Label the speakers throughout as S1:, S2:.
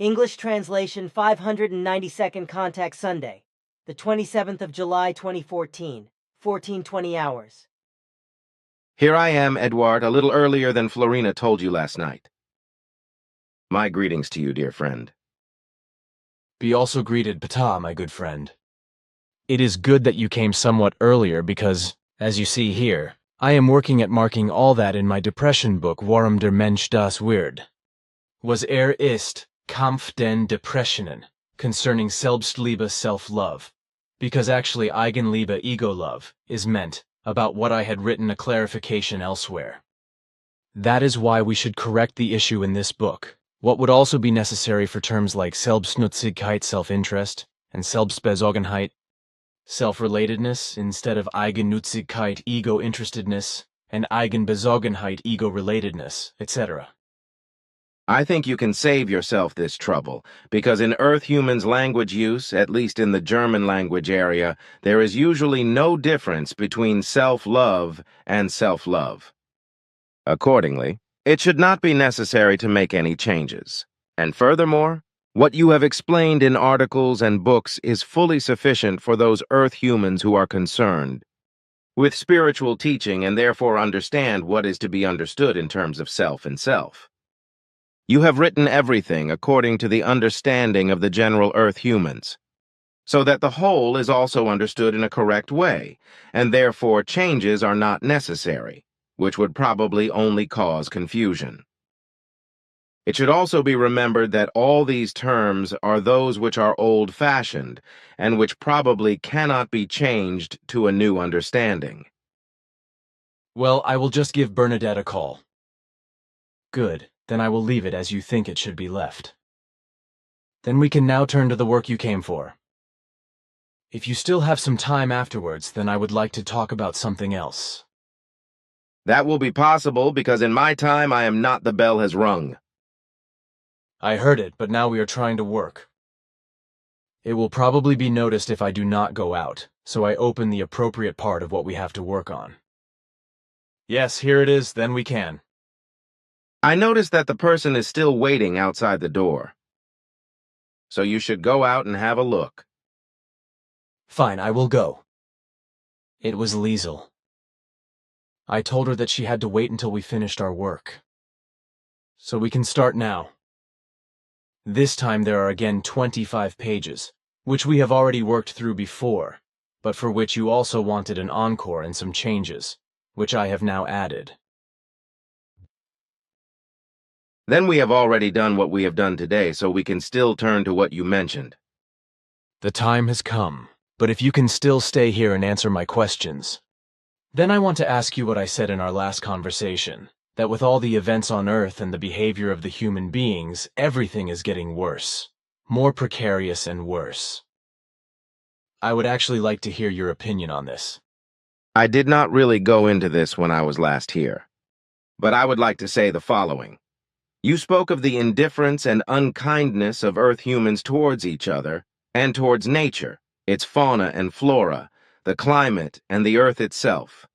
S1: English translation 592nd Contact Sunday, the 27th of July 2014, 14:20 hours.
S2: Here I am, Edward, a little earlier than Florina told you last night. My greetings to you, dear friend.
S3: Be also greeted, Ptah, my good friend. It is good that you came somewhat earlier because, as you see here, I am working at marking all that in my depression book Warum der Mensch das wird. Was ist, Kampf den Depressionen, concerning Selbstliebe self-love, because actually Eigenliebe ego-love is meant about what I had written a clarification elsewhere. That is why we should correct the issue in this book. What would also be necessary for terms like Selbstnutzigkeit, self-interest, and Selbstbezogenheit, self-relatedness instead of Eigennutzigkeit, ego-interestedness, and Eigenbezogenheit, ego-relatedness, etc.
S2: I think you can save yourself this trouble, because in Earth humans' language use, at least in the German language area, there is usually no difference between self-love and self-love. Accordingly, it should not be necessary to make any changes. And furthermore, what you have explained in articles and books is fully sufficient for those Earth humans who are concerned with spiritual teaching and therefore understand what is to be understood in terms of self and self. You have written everything according to the understanding of the general Earth humans, so that the whole is also understood in a correct way, and therefore changes are not necessary, which would probably only cause confusion. It should also be remembered that all these terms are those which are old-fashioned, and which probably cannot be changed to a new understanding.
S3: Well, I will just give Bernadette a call. Good. Then I will leave it as you think it should be left. Then we can now turn to the work you came for. If you still have some time afterwards, then I would like to talk about something else.
S2: That will be possible because in my time I am not the bell has rung.
S3: I heard it, but now we are trying to work. It will probably be noticed if I do not go out, so I open the appropriate part of what we have to work on. Yes, here it is, then we can.
S2: I notice that the person is still waiting outside the door. So you should go out and have a look.
S3: Fine, I will go. It was Liesel. I told her that she had to wait until we finished our work. So we can start now. This time there are again 25 pages, which we have already worked through before, but for which you also wanted an encore and some changes, which I have now added.
S2: Then we have already done what we have done today, so we can still turn to what you mentioned.
S3: The time has come, but if you can still stay here and answer my questions. Then I want to ask you what I said in our last conversation, that with all the events on Earth and the behavior of the human beings, everything is getting worse, more precarious and worse. I would actually like to hear your opinion on this.
S2: I did not really go into this when I was last here, but I would like to say the following. You spoke of the indifference and unkindness of Earth humans towards each other and towards nature, its fauna and flora, the climate, and the Earth itself.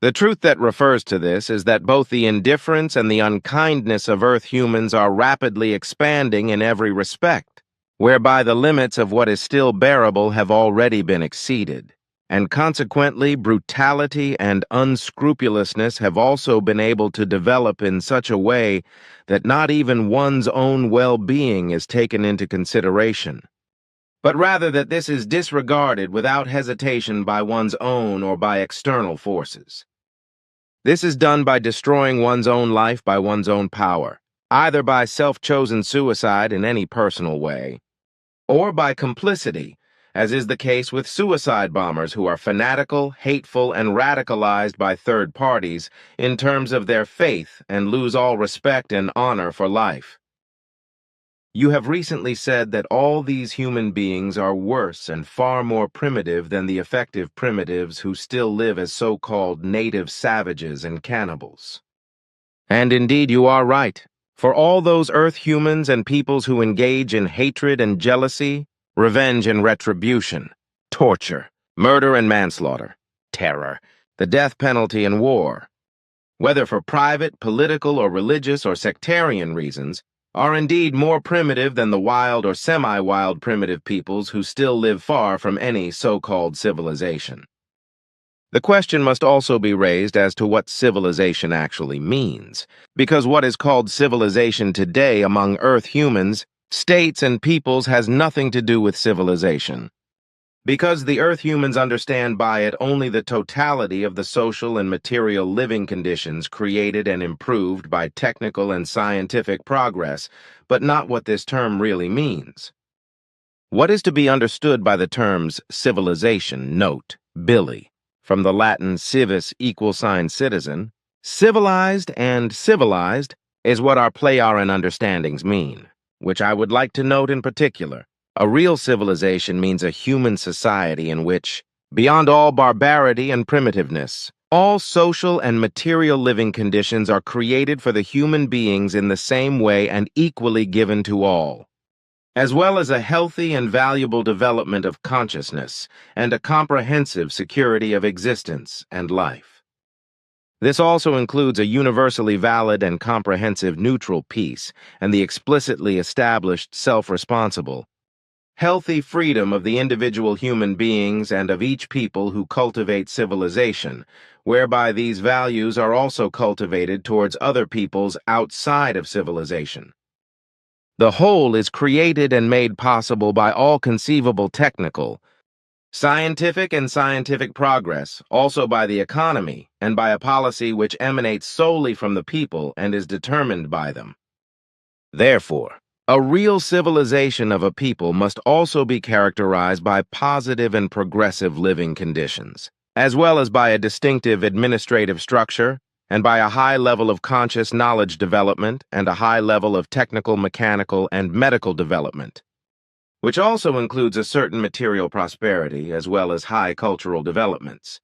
S2: The truth that refers to this is that both the indifference and the unkindness of Earth humans are rapidly expanding in every respect, whereby the limits of what is still bearable have already been exceeded. And consequently, brutality and unscrupulousness have also been able to develop in such a way that not even one's own well-being is taken into consideration, but rather that this is disregarded without hesitation by one's own or by external forces. This is done by destroying one's own life by one's own power, either by self-chosen suicide in any personal way, or by complicity, as is the case with suicide bombers who are fanatical, hateful, and radicalized by third parties in terms of their faith and lose all respect and honor for life. You have recently said that all these human beings are worse and far more primitive than the effective primitives who still live as so-called native savages and cannibals. And indeed you are right, for all those Earth humans and peoples who engage in hatred and jealousy, revenge and retribution, torture, murder and manslaughter, terror, the death penalty and war, whether for private, political, or religious or sectarian reasons, are indeed more primitive than the wild or semi-wild primitive peoples who still live far from any so-called civilization. The question must also be raised as to what civilization actually means, because what is called civilization today among Earth humans, states, and peoples has nothing to do with civilization. Because the Earth humans understand by it only the totality of the social and material living conditions created and improved by technical and scientific progress, but not what this term really means. What is to be understood by the terms civilization, note, Billy, from the Latin civis = citizen, civilized and civilized is what our Playaran understandings mean, which I would like to note in particular. A real civilization means a human society in which, beyond all barbarity and primitiveness, all social and material living conditions are created for the human beings in the same way and equally given to all, as well as a healthy and valuable development of consciousness and a comprehensive security of existence and life. This also includes a universally valid and comprehensive neutral peace and the explicitly established self-responsible, healthy freedom of the individual human beings and of each people who cultivate civilization, whereby these values are also cultivated towards other peoples outside of civilization. The whole is created and made possible by all conceivable technical, scientific and scientific progress, also by the economy, and by a policy which emanates solely from the people and is determined by them. Therefore, a real civilization of a people must also be characterized by positive and progressive living conditions, as well as by a distinctive administrative structure, and by a high level of conscious knowledge development and a high level of technical, mechanical, and medical development, which also includes a certain material prosperity as well as high cultural developments.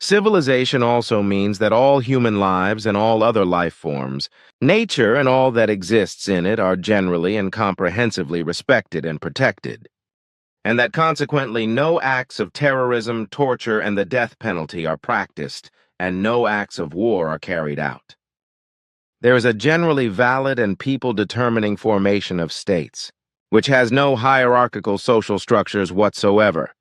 S2: Civilization also means that all human lives and all other life forms, nature and all that exists in it are generally and comprehensively respected and protected, and that consequently no acts of terrorism, torture, and the death penalty are practiced, and no acts of war are carried out. There is a generally valid and people-determining formation of states, which has no hierarchical social structures whatsoever,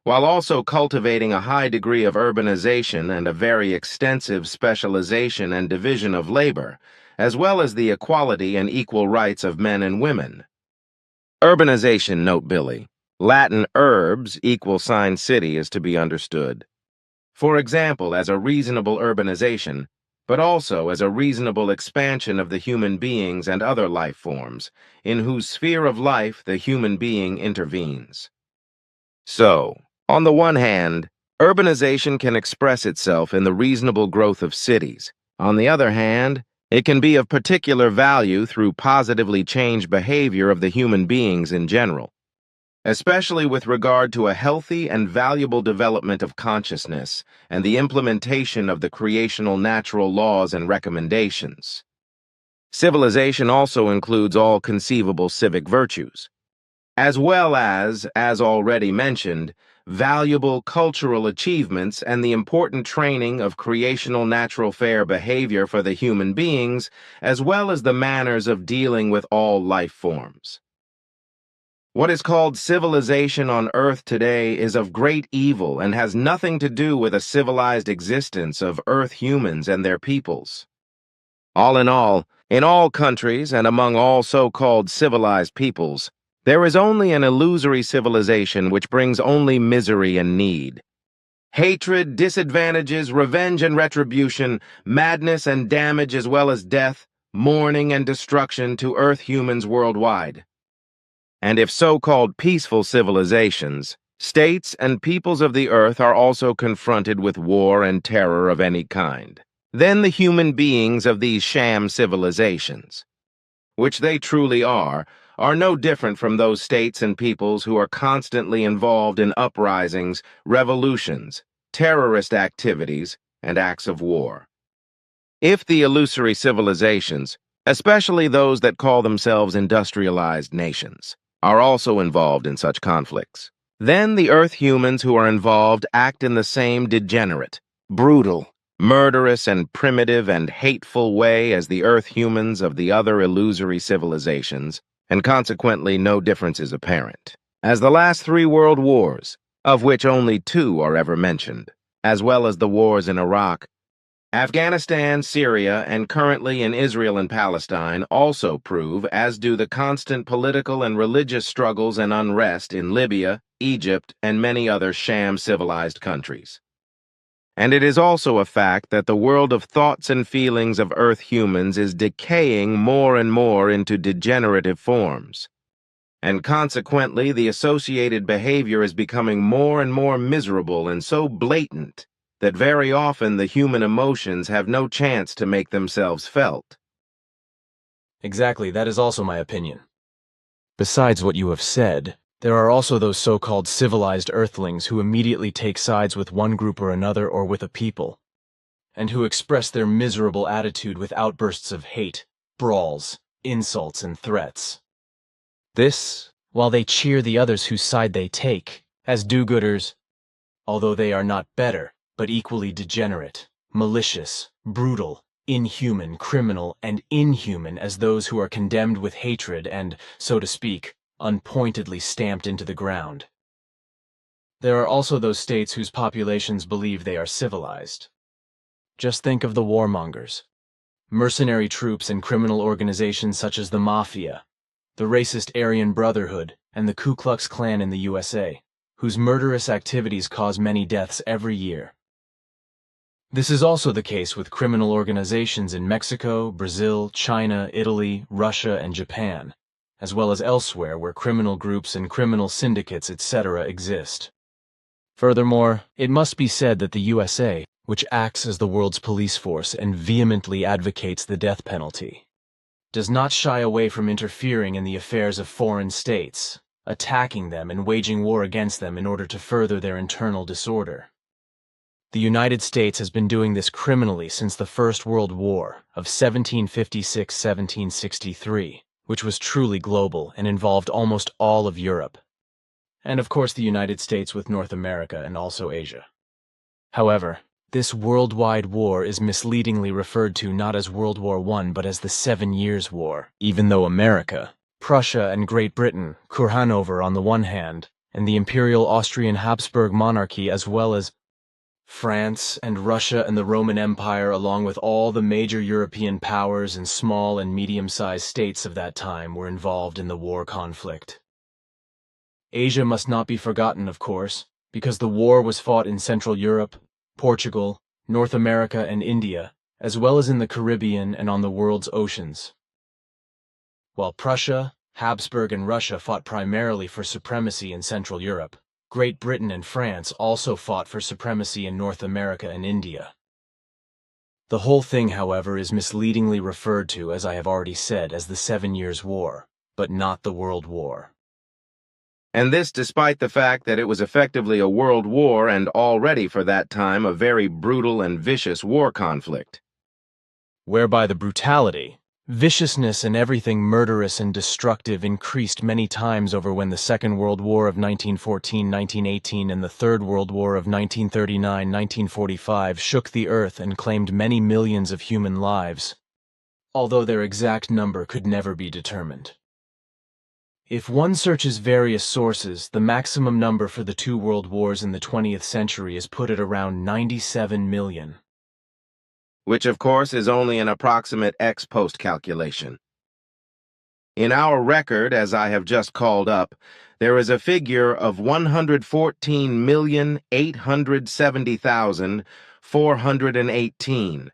S2: while also cultivating a high degree of urbanization and a very extensive specialization and division of labor, as well as the equality and equal rights of men and women. Urbanization, note Billy, Latin urbs = city is to be understood. For example, as a reasonable urbanization, but also as a reasonable expansion of the human beings and other life forms, in whose sphere of life the human being intervenes. So, on the one hand, urbanization can express itself in the reasonable growth of cities. On the other hand, it can be of particular value through positively changed behavior of the human beings in general, especially with regard to a healthy and valuable development of consciousness and the implementation of the creational natural laws and recommendations. Civilization also includes all conceivable civic virtues, as well as already mentioned, valuable cultural achievements and the important training of creational natural fair behavior for the human beings, as well as the manners of dealing with all life forms. What is called civilization on Earth today is of great evil and has nothing to do with a civilized existence of Earth humans and their peoples. All, in all countries and among all so-called civilized peoples, there is only an illusory civilization which brings only misery and need. Hatred, disadvantages, revenge and retribution, madness and damage as well as death, mourning and destruction to Earth humans worldwide. And if so-called peaceful civilizations, states and peoples of the Earth are also confronted with war and terror of any kind, then the human beings of these sham civilizations, which they truly are no different from those states and peoples who are constantly involved in uprisings, revolutions, terrorist activities, and acts of war. If the illusory civilizations, especially those that call themselves industrialized nations, are also involved in such conflicts, then the Earth humans who are involved act in the same degenerate, brutal, murderous and primitive and hateful way as the Earth humans of the other illusory civilizations, and consequently no difference is apparent. As the last 3 world wars, of which only 2 are ever mentioned, as well as the wars in Iraq, Afghanistan, Syria, and currently in Israel and Palestine also prove, as do the constant political and religious struggles and unrest in Libya, Egypt, and many other sham civilized countries. And it is also a fact that the world of thoughts and feelings of Earth humans is decaying more and more into degenerative forms. And consequently, the associated behavior is becoming more and more miserable and so blatant that very often the human emotions have no chance to make themselves felt.
S3: Exactly, that is also my opinion. Besides what you have said, there are also those so-called civilized Earthlings who immediately take sides with one group or another or with a people, and who express their miserable attitude with outbursts of hate, brawls, insults, and threats. This, while they cheer the others whose side they take, as do-gooders, although they are not better, but equally degenerate, malicious, brutal, inhuman, criminal, and inhuman as those who are condemned with hatred and, so to speak, unpointedly stamped into the ground. There are also those states whose populations believe they are civilized. Just think of the warmongers, mercenary troops and criminal organizations such as the Mafia, the racist Aryan Brotherhood, and the Ku Klux Klan in the USA, whose murderous activities cause many deaths every year. This is also the case with criminal organizations in Mexico, Brazil, China, Italy, Russia, and Japan, as well as elsewhere where criminal groups and criminal syndicates, etc. exist. Furthermore, it must be said that the USA, which acts as the world's police force and vehemently advocates the death penalty, does not shy away from interfering in the affairs of foreign states, attacking them and waging war against them in order to further their internal disorder. The United States has been doing this criminally since the First World War of 1756-1763, which was truly global and involved almost all of Europe, and of course the United States with North America and also Asia. However, this worldwide war is misleadingly referred to not as World War I but as the 7 Years' War, even though America, Prussia, and Great Britain, Hanover on the one hand, and the Imperial Austrian Habsburg monarchy as well as France and Russia and the Roman Empire, along with all the major European powers and small and medium-sized states of that time, were involved in the war conflict. Asia must not be forgotten, of course, because the war was fought in Central Europe, Portugal, North America, and India, as well as in the Caribbean and on the world's oceans. While Prussia, Habsburg, and Russia fought primarily for supremacy in Central Europe, Great Britain and France also fought for supremacy in North America and India. The whole thing, however, is misleadingly referred to, as I have already said, as the 7 Years' War, but not the World War.
S2: And this despite the fact that it was effectively a world war and already for that time a very brutal and vicious war conflict.
S3: Whereby the brutality, viciousness, and everything murderous and destructive increased many times over when the Second World War of 1914-1918 and the Third World War of 1939-1945 shook the earth and claimed many millions of human lives, although their exact number could never be determined. If one searches various sources, the maximum number for the 2 world wars in the 20th century is put at around 97 million.
S2: Which of course is only an approximate ex post calculation. In our record, as I have just called up, there is a figure of 114,870,418.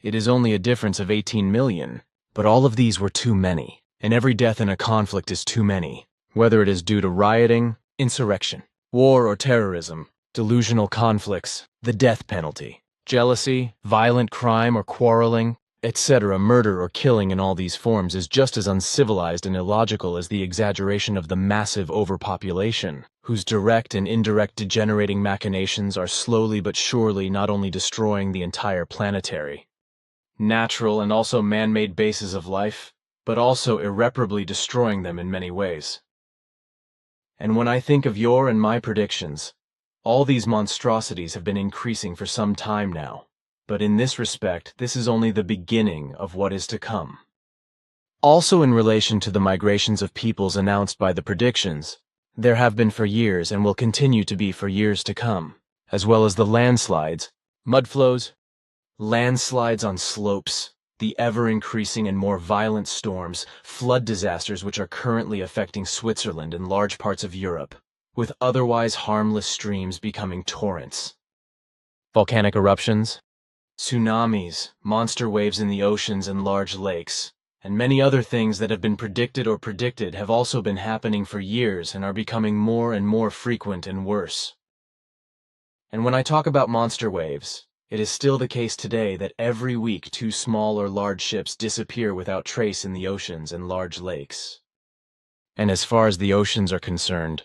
S3: It is only a difference of 18 million, but all of these were too many, and every death in a conflict is too many, whether it is due to rioting, insurrection, war or terrorism, delusional conflicts, the death penalty, jealousy, violent crime or quarreling, etc. Murder or killing in all these forms is just as uncivilized and illogical as the exaggeration of the massive overpopulation, whose direct and indirect degenerating machinations are slowly but surely not only destroying the entire planetary, natural and also man-made bases of life, but also irreparably destroying them in many ways. And when I think of your and my predictions, all these monstrosities have been increasing for some time now, But in this respect, this is only the beginning of what is to come. Also in relation to the migrations of peoples announced by the predictions, there have been for years and will continue to be for years to come, as well as the landslides, mudflows, landslides on slopes, the ever-increasing and more violent storms, flood disasters which are currently affecting Switzerland and large parts of Europe, with otherwise harmless streams becoming torrents. Volcanic eruptions, tsunamis, monster waves in the oceans and large lakes, and many other things that have been predicted have also been happening for years and are becoming more and more frequent and worse. And when I talk about monster waves, it is still the case today that every week 2 small or large ships disappear without trace in the oceans and large lakes. And as far as the oceans are concerned,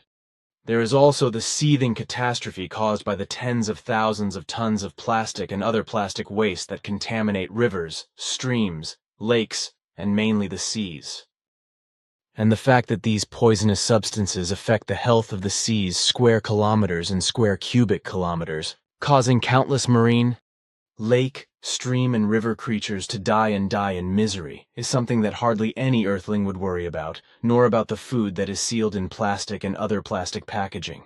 S3: there is also the seething catastrophe caused by the tens of thousands of tons of plastic and other plastic waste that contaminate rivers, streams, lakes, and mainly the seas. And the fact that these poisonous substances affect the health of the seas square kilometers and square cubic kilometers, causing countless marine, lake, stream, and river creatures to die in misery, is something that hardly any earthling would worry about, nor about the food that is sealed in plastic and other plastic packaging.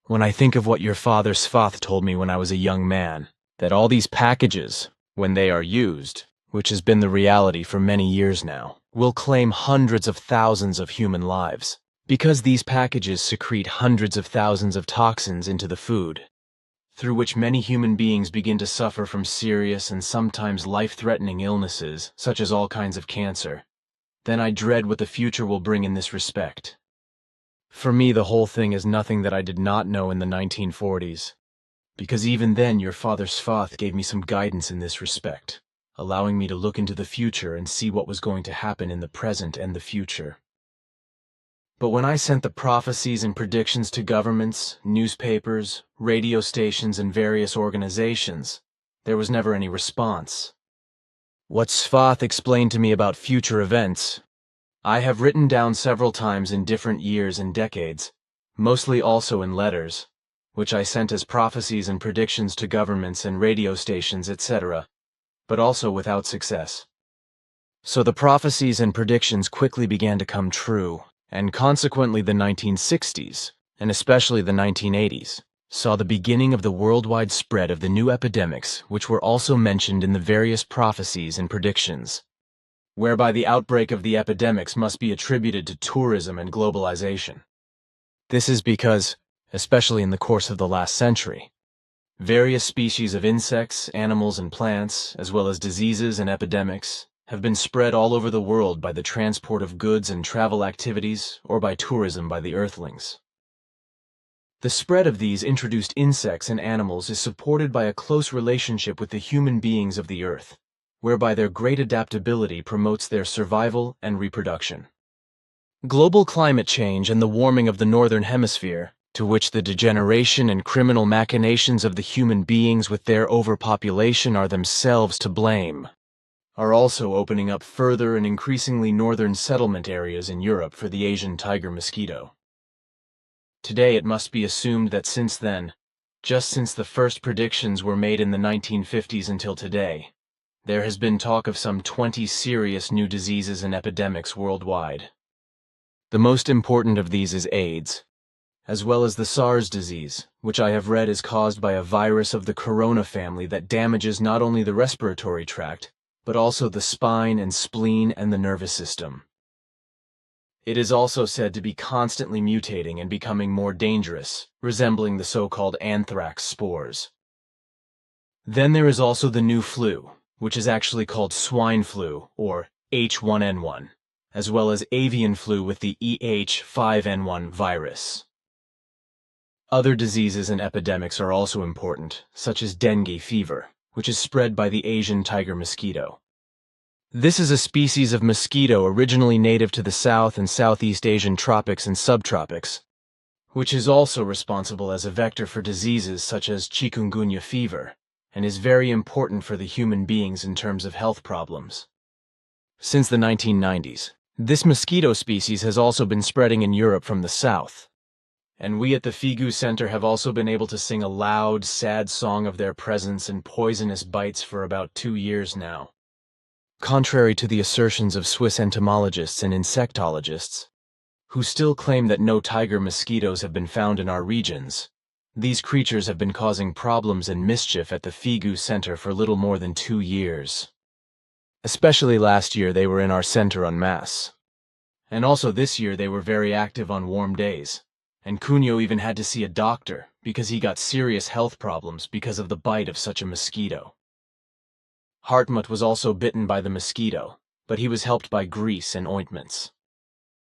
S3: When I think of what your father Svath told me when I was a young man, that all these packages, when they are used, which has been the reality for many years now, will claim hundreds of thousands of human lives, because these packages secrete hundreds of thousands of toxins into the food, through which many human beings begin to suffer from serious and sometimes life-threatening illnesses, such as all kinds of cancer. Then I dread what the future will bring in this respect. For me, the whole thing is nothing that I did not know in the 1940s, because even then your father Svath gave me some guidance in this respect, allowing me to look into the future and see what was going to happen in the present and the future. But when I sent the prophecies and predictions to governments, newspapers, radio stations, and various organizations, there was never any response. What Svath explained to me about future events, I have written down several times in different years and decades, mostly also in letters, which I sent as prophecies and predictions to governments and radio stations, etc., but also without success. So the prophecies and predictions quickly began to come true, and consequently the 1960s, and especially the 1980s, saw the beginning of the worldwide spread of the new epidemics which were also mentioned in the various prophecies and predictions, whereby the outbreak of the epidemics must be attributed to tourism and globalization. This is because, especially in the course of the last century, various species of insects, animals, and plants, as well as diseases and epidemics, have been spread all over the world by the transport of goods and travel activities, or by tourism by the earthlings. The spread of these introduced insects and animals is supported by a close relationship with the human beings of the earth, whereby their great adaptability promotes their survival and reproduction. Global climate change and the warming of the northern hemisphere, to which the degeneration and criminal machinations of the human beings with their overpopulation are themselves to blame, are also opening up further and increasingly northern settlement areas in Europe for the Asian tiger mosquito. Today it must be assumed that since then, just since the first predictions were made in the 1950s until today, there has been talk of some 20 serious new diseases and epidemics worldwide. The most important of these is AIDS, as well as the SARS disease, which I have read is caused by a virus of the corona family that damages not only the respiratory tract, but also the spine and spleen and the nervous system. It is also said to be constantly mutating and becoming more dangerous, resembling the so-called anthrax spores. Then there is also the new flu, which is actually called swine flu, or H1N1, as well as avian flu with the EH5N1 virus. Other diseases and epidemics are also important, such as dengue fever, which is spread by the Asian tiger mosquito. This is a species of mosquito originally native to the South and Southeast Asian tropics and subtropics, which is also responsible as a vector for diseases such as chikungunya fever, and is very important for the human beings in terms of health problems. Since the 1990s, this mosquito species has also been spreading in Europe from the south, And we at the Figu Center have also been able to sing a loud, sad song of their presence and poisonous bites for about 2 years now. Contrary to the assertions of Swiss entomologists and insectologists, who still claim that no tiger mosquitoes have been found in our regions, these creatures have been causing problems and mischief at the Figu Center for little more than 2 years. Especially last year they were in our center en masse. And also this year they were very active on warm days. And Cunio even had to see a doctor because he got serious health problems because of the bite of such a mosquito. Hartmut was also bitten by the mosquito, but he was helped by grease and ointments.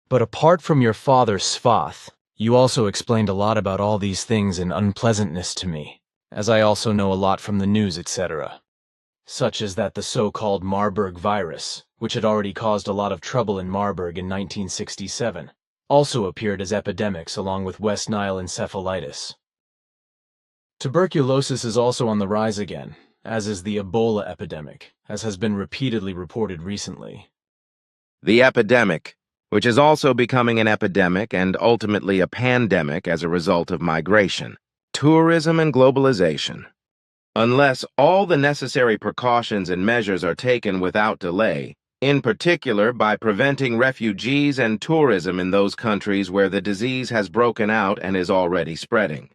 S3: But apart from your father Svath, you also explained a lot about all these things and unpleasantness to me, as I also know a lot from the news, etc. Such as that the so-called Marburg virus, which had already caused a lot of trouble in Marburg in 1967, also appeared as epidemics along with West Nile encephalitis. Tuberculosis is also on the rise again, as is the Ebola epidemic, as has been repeatedly reported recently.
S2: The epidemic, which is also becoming an epidemic and ultimately a pandemic as a result of migration, tourism, and globalization. Unless all the necessary precautions and measures are taken without delay, in particular by preventing refugees and tourism in those countries where the disease has broken out and is already spreading.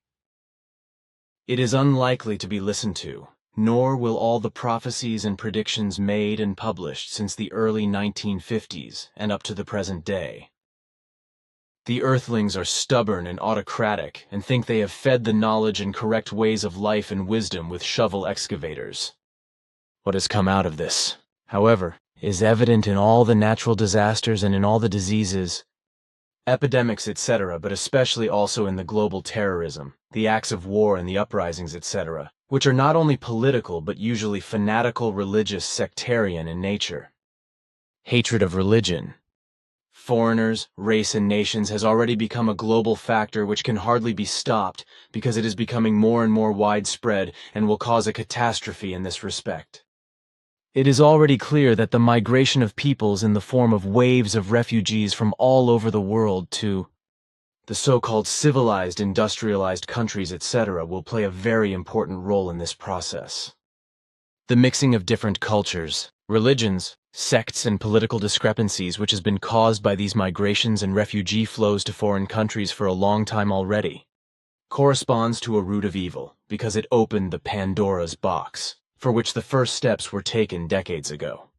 S3: It is unlikely to be listened to, nor will all the prophecies and predictions made and published since the early 1950s and up to the present day. The Earthlings are stubborn and autocratic and think they have fed the knowledge and correct ways of life and wisdom with shovel excavators. What has come out of this, however, is evident in all the natural disasters and in all the diseases, epidemics, etc., but especially also in the global terrorism, the acts of war and the uprisings, etc., which are not only political but usually fanatical, religious, sectarian in nature. Hatred of religion, foreigners, race, and nations has already become a global factor which can hardly be stopped because it is becoming more and more widespread and will cause a catastrophe in this respect. It is already clear that the migration of peoples in the form of waves of refugees from all over the world to the so-called civilized, industrialized countries, etc., will play a very important role in this process. The mixing of different cultures, religions, sects, and political discrepancies which has been caused by these migrations and refugee flows to foreign countries for a long time already, corresponds to a root of evil because it opened the Pandora's box, for which the first steps were taken decades ago.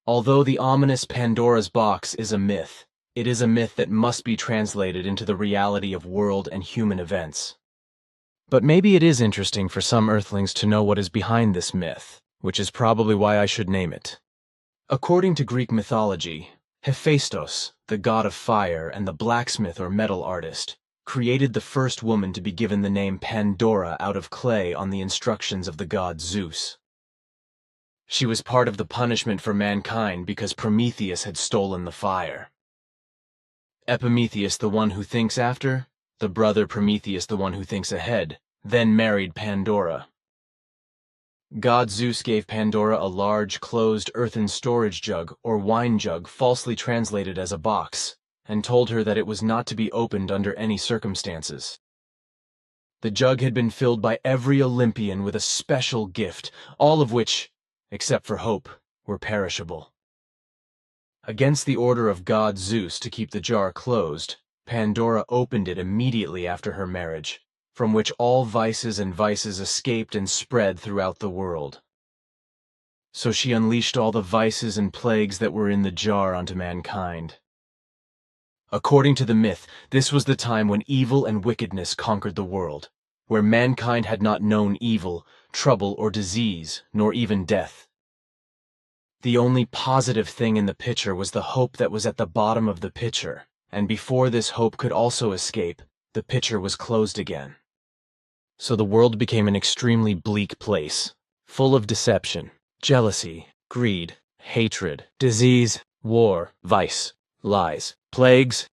S3: Although the ominous Pandora's box is a myth, it is a myth that must be translated into the reality of world and human events. But maybe it is interesting for some Earthlings to know what is behind this myth, which is probably why I should name it. According to Greek mythology, Hephaestus, the god of fire and the blacksmith or metal artist, created the first woman to be given the name Pandora out of clay on the instructions of the god Zeus. She was part of the punishment for mankind because Prometheus had stolen the fire. Epimetheus, the one who thinks after, the brother Prometheus, the one who thinks ahead, then married Pandora. God Zeus gave Pandora a large, closed earthen storage jug or wine jug falsely translated as a box, and told her that it was not to be opened under any circumstances. The jug had been filled by every Olympian with a special gift, all of which, except for hope, were perishable. Against the order of God Zeus to keep the jar closed, Pandora opened it immediately after her marriage, from which all vices and vices escaped and spread throughout the world. So she unleashed all the vices and plagues that were in the jar onto mankind. According to the myth, this was the time when evil and wickedness conquered the world, where mankind had not known evil, trouble, or disease, nor even death. The only positive thing in the pitcher was the hope that was at the bottom of the pitcher, and before this hope could also escape, the pitcher was closed again. So the world became an extremely bleak place, full of deception, jealousy, greed, hatred, disease, war, vice, lies, plagues,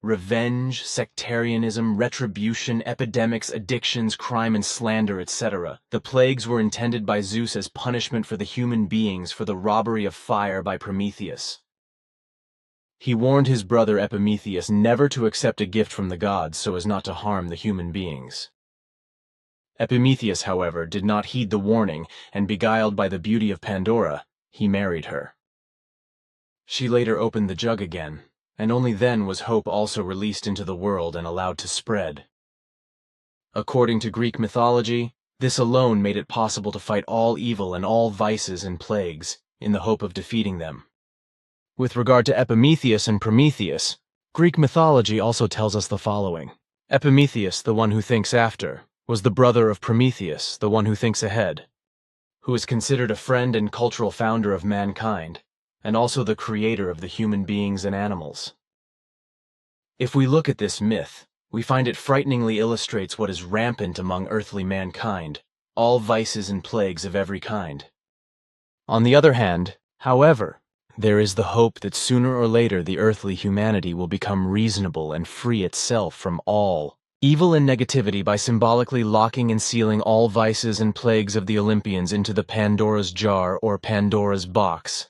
S3: revenge, sectarianism, retribution, epidemics, addictions, crime, and slander, etc. The plagues were intended by Zeus as punishment for the human beings for the robbery of fire by Prometheus. He warned his brother Epimetheus never to accept a gift from the gods so as not to harm the human beings. Epimetheus, however, did not heed the warning, and beguiled by the beauty of Pandora, he married her. She later opened the jug again, and only then was hope also released into the world and allowed to spread. According to Greek mythology, this alone made it possible to fight all evil and all vices and plagues, in the hope of defeating them. With regard to Epimetheus and Prometheus, Greek mythology also tells us the following. Epimetheus, the one who thinks after, was the brother of Prometheus, the one who thinks ahead, who is considered a friend and cultural founder of mankind, and also the creator of the human beings and animals. If we look at this myth, we find it frighteningly illustrates what is rampant among earthly mankind, all vices and plagues of every kind. On the other hand, however, there is the hope that sooner or later the earthly humanity will become reasonable and free itself from all evil and negativity by symbolically locking and sealing all vices and plagues of the Olympians into the Pandora's jar or Pandora's box,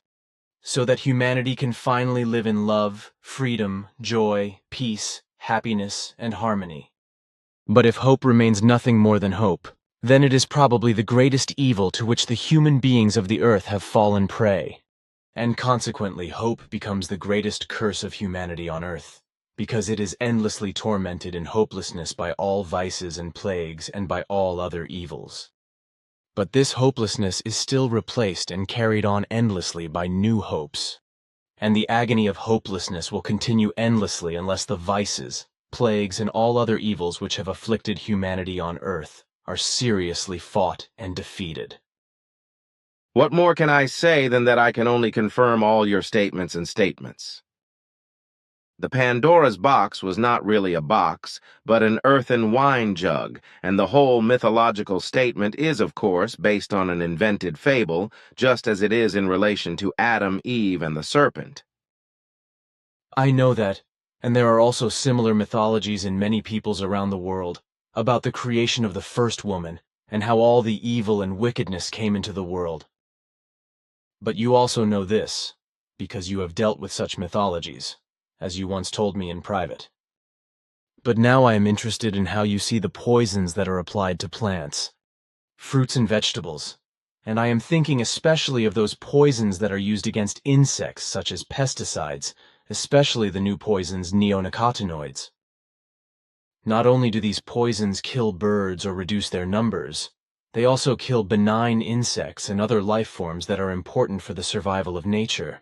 S3: so that humanity can finally live in love, freedom, joy, peace, happiness, and harmony. But if hope remains nothing more than hope, then it is probably the greatest evil to which the human beings of the earth have fallen prey. And consequently, hope becomes the greatest curse of humanity on earth, because it is endlessly tormented in hopelessness by all vices and plagues and by all other evils. But this hopelessness is still replaced and carried on endlessly by new hopes. And the agony of hopelessness will continue endlessly unless the vices, plagues, and all other evils which have afflicted humanity on earth are seriously fought and defeated.
S2: What more can I say than that I can only confirm all your statements and statements? The Pandora's box was not really a box, but an earthen wine jug, and the whole mythological statement is, of course, based on an invented fable, just as it is in relation to Adam, Eve, and the serpent.
S3: I know that, and there are also similar mythologies in many peoples around the world, about the creation of the first woman, and how all the evil and wickedness came into the world. But you also know this, because you have dealt with such mythologies, as you once told me in private. But now I am interested in how you see the poisons that are applied to plants, fruits and vegetables, and I am thinking especially of those poisons that are used against insects such as pesticides, especially the new poisons neonicotinoids. Not only do these poisons kill birds or reduce their numbers, they also kill benign insects and other life forms that are important for the survival of nature.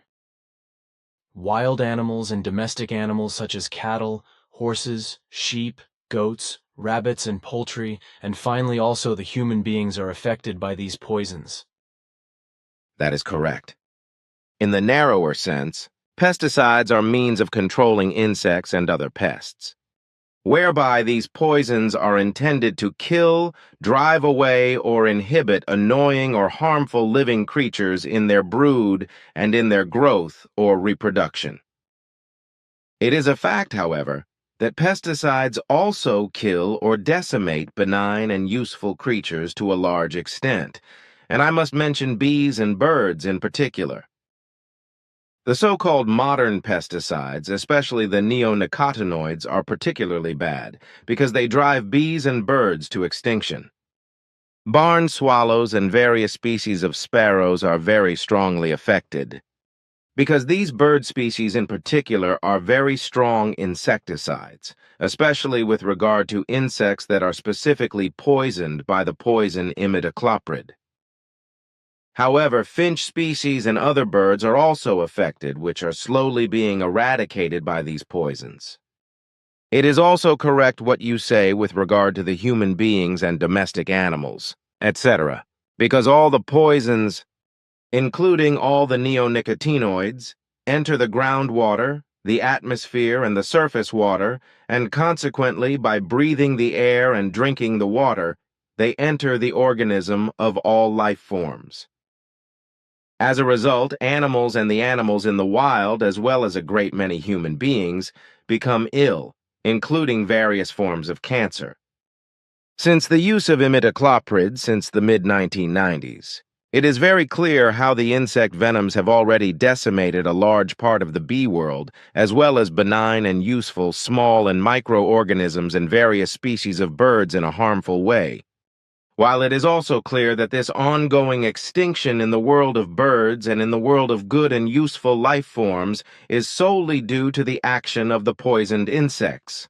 S3: Wild animals and domestic animals such as cattle, horses, sheep, goats, rabbits, and poultry, and finally also the human beings are affected by these poisons.
S2: That is correct. In the narrower sense, pesticides are means of controlling insects and other pests, whereby these poisons are intended to kill, drive away, or inhibit annoying or harmful living creatures in their brood and in their growth or reproduction. It is a fact, however, that pesticides also kill or decimate benign and useful creatures to a large extent, and I must mention bees and birds in particular. The so-called modern pesticides, especially the neonicotinoids, are particularly bad because they drive bees and birds to extinction. Barn swallows and various species of sparrows are very strongly affected because these bird species in particular are very strong insecticides, especially with regard to insects that are specifically poisoned by the poison imidacloprid. However, finch species and other birds are also affected, which are slowly being eradicated by these poisons. It is also correct what you say with regard to the human beings and domestic animals, etc., because all the poisons, including all the neonicotinoids, enter the groundwater, the atmosphere, and the surface water, and consequently, by breathing the air and drinking the water, they enter the organism of all life forms. As a result, animals and the animals in the wild, as well as a great many human beings, become ill, including various forms of cancer. Since the use of imidacloprid since the mid-1990s, It is very clear how the insect venoms have already decimated a large part of the bee world, as well as benign and useful small and microorganisms and various species of birds in a harmful way. While it is also clear that this ongoing extinction in the world of birds and in the world of good and useful life forms is solely due to the action of the poisoned insects.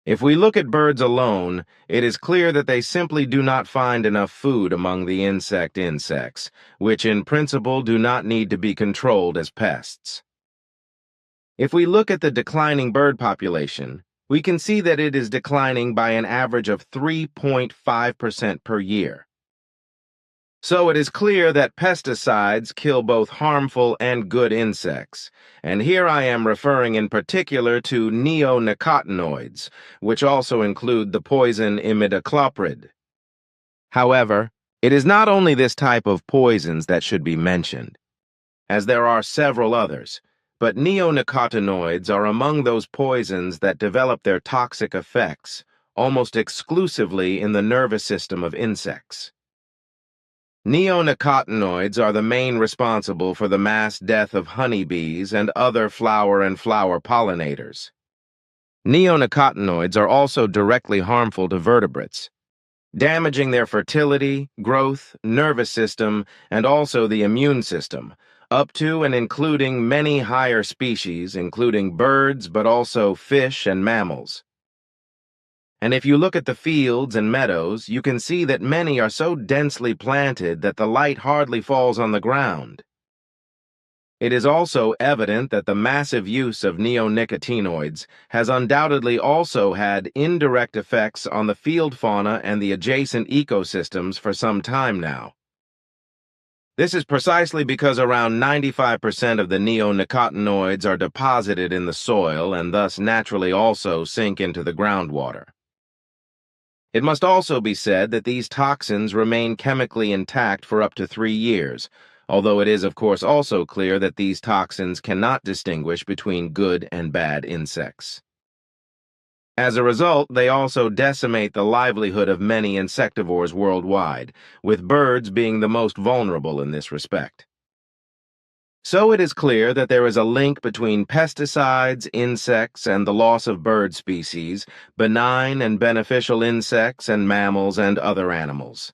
S2: If we look at birds alone, it is clear that they simply do not find enough food among the insects, which in principle do not need to be controlled as pests. If we look at the declining bird population, we can see that it is declining by an average of 3.5% per year. So it is clear that pesticides kill both harmful and good insects, and here I am referring in particular to neonicotinoids, which also include the poison imidacloprid. However, it is not only this type of poisons that should be mentioned, as there are several others, but neonicotinoids are among those poisons that develop their toxic effects almost exclusively in the nervous system of insects. Neonicotinoids are the main responsible for the mass death of honeybees and other flower pollinators. Neonicotinoids are also directly harmful to vertebrates, damaging their fertility, growth, nervous system, and also the immune system, up to and including many higher species, including birds, but also fish and mammals. And if you look at the fields and meadows, you can see that many are so densely planted that the light hardly falls on the ground. It is also evident that the massive use of neonicotinoids has undoubtedly also had indirect effects on the field fauna and the adjacent ecosystems for some time now. This is precisely because around 95% of the neonicotinoids are deposited in the soil and thus naturally also sink into the groundwater. It must also be said that these toxins remain chemically intact for up to 3 years, although it is of course also clear that these toxins cannot distinguish between good and bad insects. As a result, they also decimate the livelihood of many insectivores worldwide, with birds being the most vulnerable in this respect. So it is clear that there is a link between pesticides, insects, and the loss of bird species, benign and beneficial insects and mammals and other animals.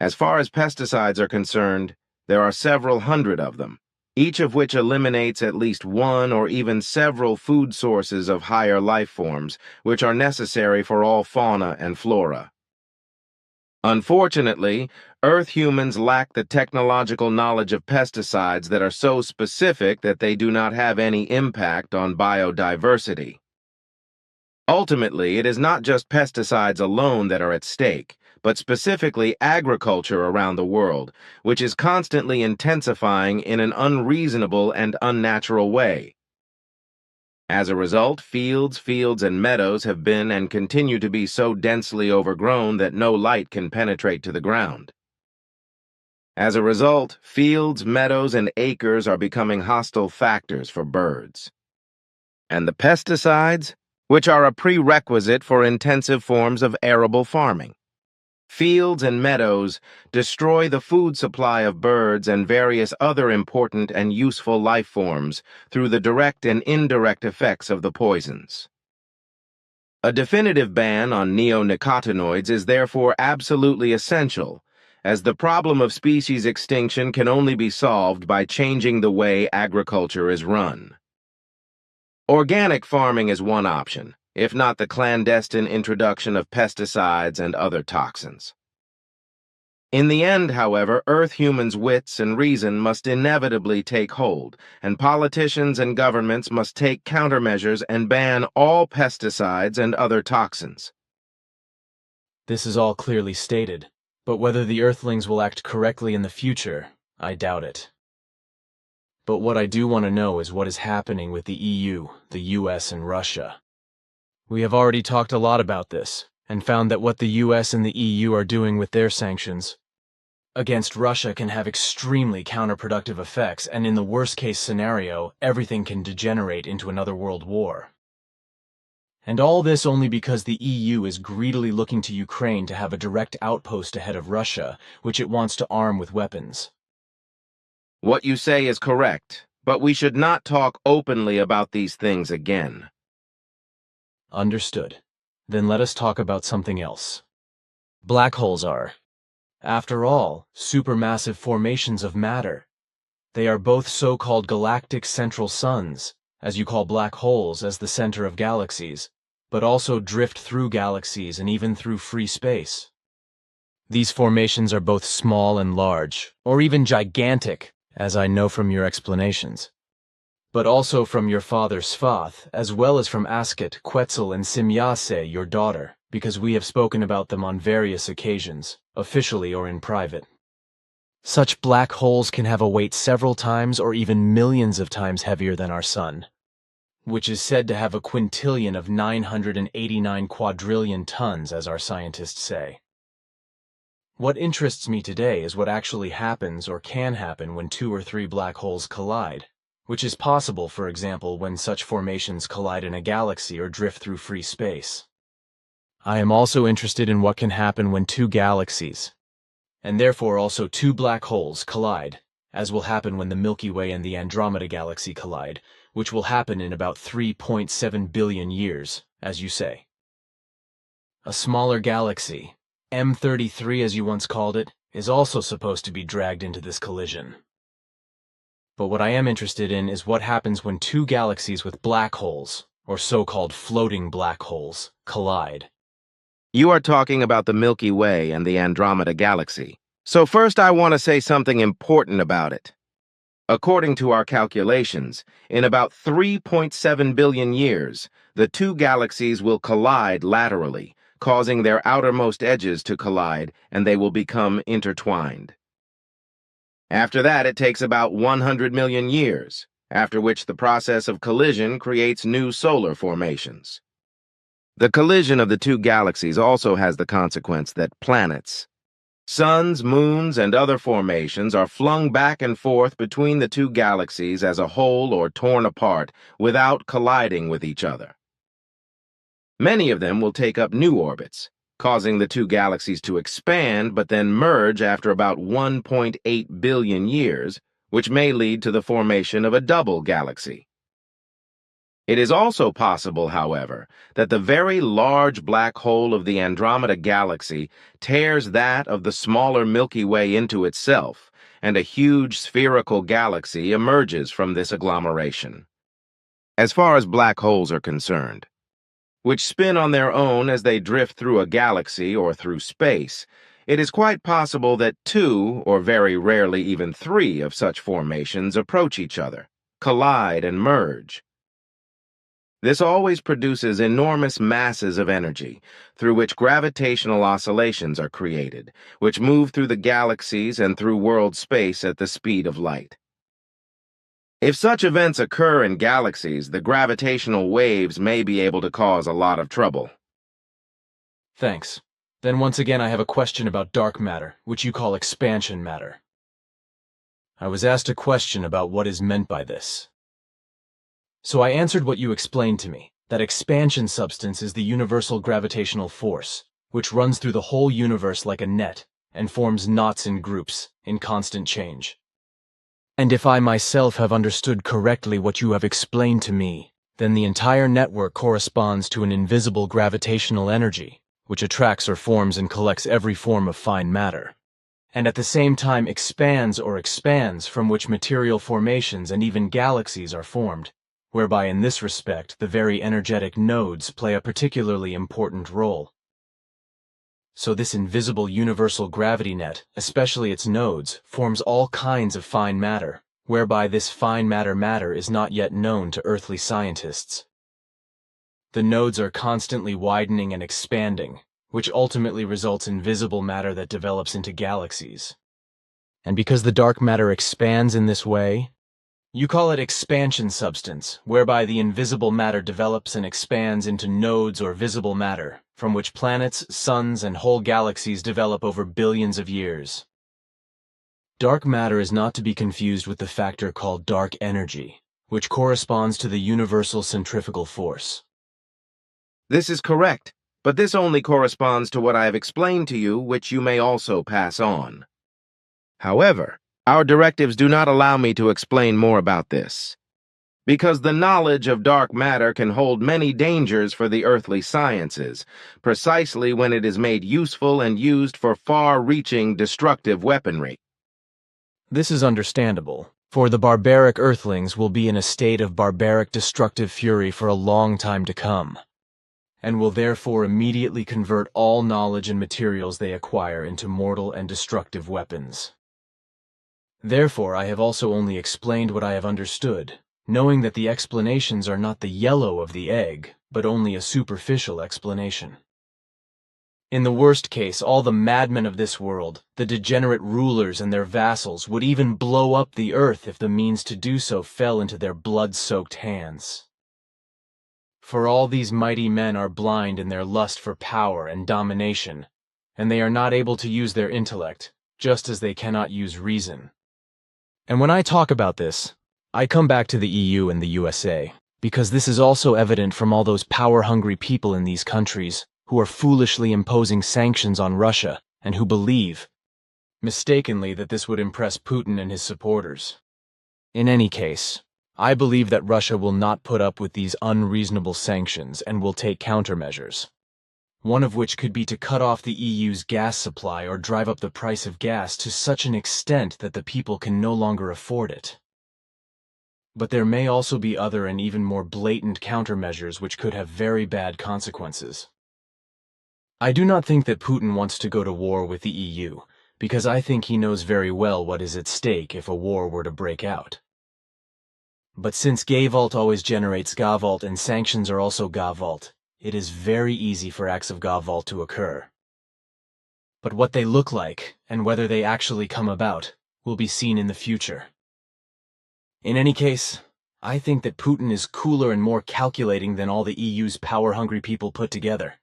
S2: As far as pesticides are concerned, there are several hundred of them, each of which eliminates at least one or even several food sources of higher life forms, which are necessary for all fauna and flora. Unfortunately, Earth humans lack the technological knowledge of pesticides that are so specific that they do not have any impact on biodiversity. Ultimately, it is not just pesticides alone that are at stake, but specifically agriculture around the world, which is constantly intensifying in an unreasonable and unnatural way. As a result, fields, and meadows have been and continue to be so densely overgrown that no light can penetrate to the ground. As a result, fields, meadows, and acres are becoming hostile factors for birds. And the pesticides, which are a prerequisite for intensive forms of arable farming. Fields and meadows destroy the food supply of birds and various other important and useful life forms through the direct and indirect effects of the poisons. A definitive ban on neonicotinoids is therefore absolutely essential, as the problem of species extinction can only be solved by changing the way agriculture is run. Organic farming is one option, if not the clandestine introduction of pesticides and other toxins. In the end, however, Earth humans' wits and reason must inevitably take hold, and politicians and governments must take countermeasures and ban all pesticides and other toxins.
S3: This is all clearly stated, but whether the Earthlings will act correctly in the future, I doubt it. But what I do want to know is what is happening with the EU, the US, and Russia. We have already talked a lot about this, and found that what the US and the EU are doing with their sanctions against Russia can have extremely counterproductive effects, and in the worst-case scenario, everything can degenerate into another world war. And all this only because the EU is greedily looking to Ukraine to have a direct outpost ahead of Russia, which it wants to arm with weapons.
S2: What you say is correct, but we should not talk openly about these things again.
S3: Understood. Then let us talk about something else. Black holes are, after all, supermassive formations of matter. They are both so-called galactic central suns, as you call black holes as the center of galaxies, but also drift through galaxies and even through free space. These formations are both small and large, or even gigantic, as I know from your explanations, but also from your father Svath, as well as from Asket, Quetzal, and Simyase, your daughter, because we have spoken about them on various occasions, officially or in private. Such black holes can have a weight several times or even millions of times heavier than our sun, which is said to have a quintillion of 989 quadrillion tons, as our scientists say. What interests me today is what actually happens or can happen when 2 or 3 black holes collide, which is possible, for example, when such formations collide in a galaxy or drift through free space. I am also interested in what can happen when 2 galaxies, and therefore also 2 black holes, collide, as will happen when the Milky Way and the Andromeda Galaxy collide, which will happen in about 3.7 billion years, as you say. A smaller galaxy, M33 as you once called it, is also supposed to be dragged into this collision. But what I am interested in is what happens when 2 galaxies with black holes, or so-called floating black holes, collide.
S2: You are talking about the Milky Way and the Andromeda Galaxy. So first I want to say something important about it. According to our calculations, in about 3.7 billion years, the 2 galaxies will collide laterally, causing their outermost edges to collide, and they will become intertwined. After that, it takes about 100 million years, after which the process of collision creates new solar formations. The collision of the 2 galaxies also has the consequence that planets, suns, moons, and other formations are flung back and forth between the 2 galaxies as a whole or torn apart without colliding with each other. Many of them will take up new orbits, causing the 2 galaxies to expand but then merge after about 1.8 billion years, which may lead to the formation of a double galaxy. It is also possible, however, that the very large black hole of the Andromeda Galaxy tears that of the smaller Milky Way into itself, and a huge spherical galaxy emerges from this agglomeration. As far as black holes are concerned, which spin on their own as they drift through a galaxy or through space, it is quite possible that 2, or very rarely even 3, of such formations approach each other, collide, and merge. This always produces enormous masses of energy, through which gravitational oscillations are created, which move through the galaxies and through world space at the speed of light. If such events occur in galaxies, the gravitational waves may be able to cause a lot of trouble.
S3: Thanks. Then once again I have a question about dark matter, which you call expansion matter. I was asked a question about what is meant by this. So I answered what you explained to me, that expansion substance is the universal gravitational force, which runs through the whole universe like a net, and forms knots and groups, in constant change. And if I myself have understood correctly what you have explained to me, then the entire network corresponds to an invisible gravitational energy, which attracts or forms and collects every form of fine matter, and at the same time expands or expands, from which material formations and even galaxies are formed, whereby in this respect the very energetic nodes play a particularly important role. So this invisible universal gravity net, especially its nodes, forms all kinds of fine matter, whereby this fine matter is not yet known to earthly scientists. The nodes are constantly widening and expanding, which ultimately results in visible matter that develops into galaxies. And because the dark matter expands in this way, you call it expansion substance, whereby the invisible matter develops and expands into nodes or visible matter, from which planets, suns, and whole galaxies develop over billions of years. Dark matter is not to be confused with the factor called dark energy, which corresponds to the universal centrifugal force.
S2: This is correct, but this only corresponds to what I have explained to you, which you may also pass on. However, our directives do not allow me to explain more about this, because the knowledge of dark matter can hold many dangers for the earthly sciences, precisely when it is made useful and used for far-reaching destructive weaponry.
S3: This is understandable, for the barbaric earthlings will be in a state of barbaric destructive fury for a long time to come, and will therefore immediately convert all knowledge and materials they acquire into mortal and destructive weapons. Therefore, I have also only explained what I have understood, knowing that the explanations are not the yellow of the egg, but only a superficial explanation. In the worst case, all the madmen of this world, the degenerate rulers and their vassals, would even blow up the earth if the means to do so fell into their blood-soaked hands. For all these mighty men are blind in their lust for power and domination, and they are not able to use their intellect, just as they cannot use reason. And when I talk about this, I come back to the EU and the USA, because this is also evident from all those power-hungry people in these countries who are foolishly imposing sanctions on Russia and who believe, mistakenly, that this would impress Putin and his supporters. In any case, I believe that Russia will not put up with these unreasonable sanctions and will take countermeasures, one of which could be to cut off the EU's gas supply or drive up the price of gas to such an extent that the people can no longer afford it. But there may also be other and even more blatant countermeasures which could have very bad consequences. I do not think that Putin wants to go to war with the EU, because I think he knows very well what is at stake if a war were to break out. But since Gavolt always generates Gavolt and sanctions are also Gavolt, it is very easy for acts of Gavolt to occur. But what they look like, and whether they actually come about, will be seen in the future. In any case, I think that Putin is cooler and more calculating than all the EU's power-hungry people put together.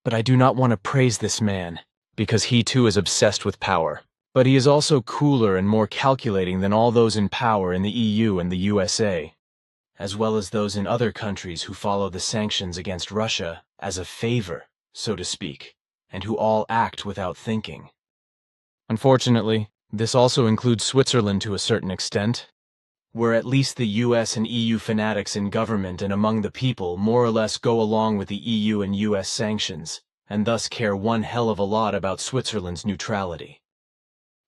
S3: But I do not want to praise this man, because he too is obsessed with power. But he is also cooler and more calculating than all those in power in the EU and the USA, as well as those in other countries who follow the sanctions against Russia as a favor, so to speak, and who all act without thinking. Unfortunately, this also includes Switzerland to a certain extent, where at least the US and EU fanatics in government and among the people more or less go along with the EU and US sanctions, and thus care one hell of a lot about Switzerland's neutrality.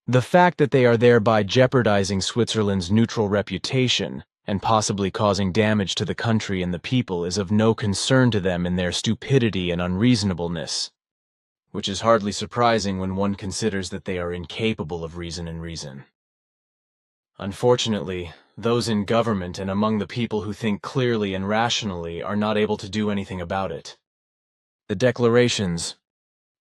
S3: The fact that they are thereby jeopardizing Switzerland's neutral reputation and possibly causing damage to the country and the people is of no concern to them in their stupidity and unreasonableness, which is hardly surprising when one considers that they are incapable of reason and reason. Unfortunately, those in government and among the people who think clearly and rationally are not able to do anything about it. The declarations,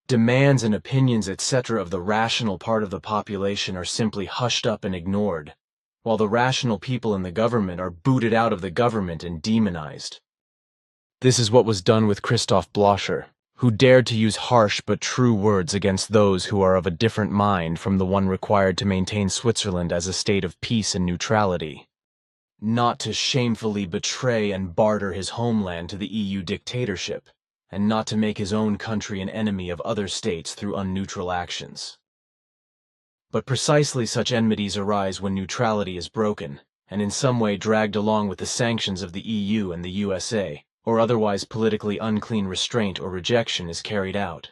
S3: demands and opinions, etc. of the rational part of the population are simply hushed up and ignored, while the rational people in the government are booted out of the government and demonized. This is what was done with Christoph Bloscher, who dared to use harsh but true words against those who are of a different mind from the one required to maintain Switzerland as a state of peace and neutrality, not to shamefully betray and barter his homeland to the EU dictatorship, and not to make his own country an enemy of other states through unneutral actions. But precisely such enmities arise when neutrality is broken, and in some way dragged along with the sanctions of the EU and the USA, or otherwise politically unclean restraint or rejection is carried out.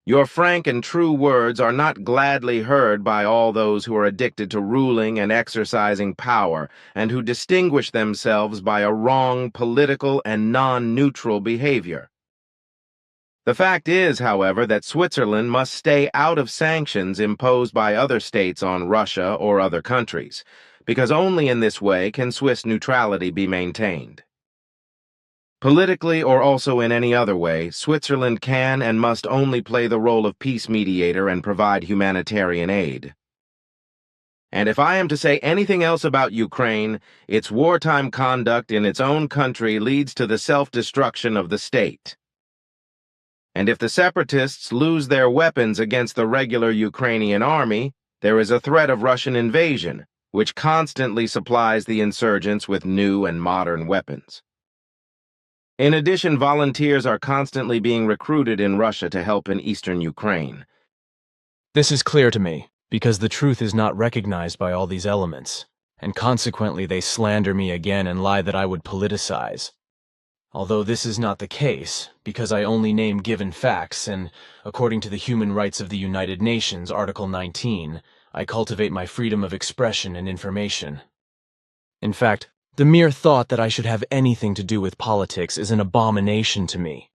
S2: Your frank and true words are not gladly heard by all those who are addicted to ruling and exercising power, and who distinguish themselves by a wrong political and non-neutral behavior. The fact is, however, that Switzerland must stay out of sanctions imposed by other states on Russia or other countries, because only in this way can Swiss neutrality be maintained. Politically or also in any other way, Switzerland can and must only play the role of peace mediator and provide humanitarian aid. And if I am to say anything else about Ukraine, its wartime conduct in its own country leads to the self-destruction of the state. And if the separatists lose their weapons against the regular Ukrainian army, there is a threat of Russian invasion, which constantly supplies the insurgents with new and modern weapons. In addition, volunteers are constantly being recruited in Russia to help in eastern Ukraine.
S3: This is clear to me, because the truth is not recognized by all these elements, and consequently they slander me again and lie that I would politicize. Although this is not the case, because I only name given facts, and according to the Human Rights of the United Nations, Article 19, I cultivate my freedom of expression and information. In fact, the mere thought that I should have anything to do with politics is an abomination to me,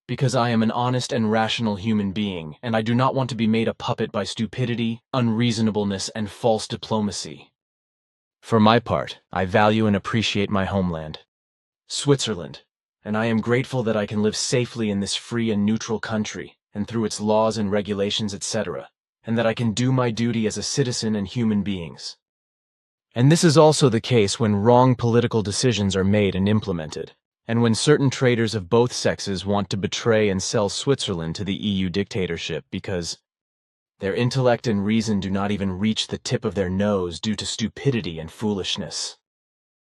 S3: because I am an honest and rational human being, and I do not want to be made a puppet by stupidity, unreasonableness, and false diplomacy. For my part, I value and appreciate my homeland, Switzerland, and I am grateful that I can live safely in this free and neutral country, and through its laws and regulations, etc., and that I can do my duty as a citizen and human beings. And this is also the case when wrong political decisions are made and implemented, and when certain traitors of both sexes want to betray and sell Switzerland to the EU dictatorship because their intellect and reason do not even reach the tip of their nose due to stupidity and foolishness.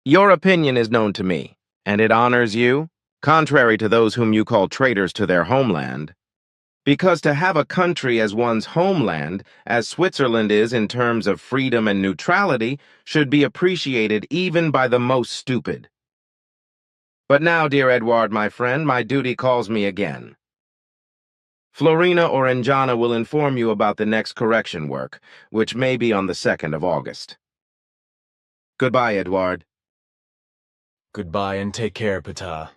S2: Your opinion is known to me, and it honors you, contrary to those whom you call traitors to their homeland. Because to have a country as one's homeland, as Switzerland is in terms of freedom and neutrality, should be appreciated even by the most stupid. But now, dear Edward, my friend, my duty calls me again. Florina or Anjana will inform you about the next correction work, which may be on the 2nd of August. Goodbye, Edward.
S3: Goodbye and take care, Ptah.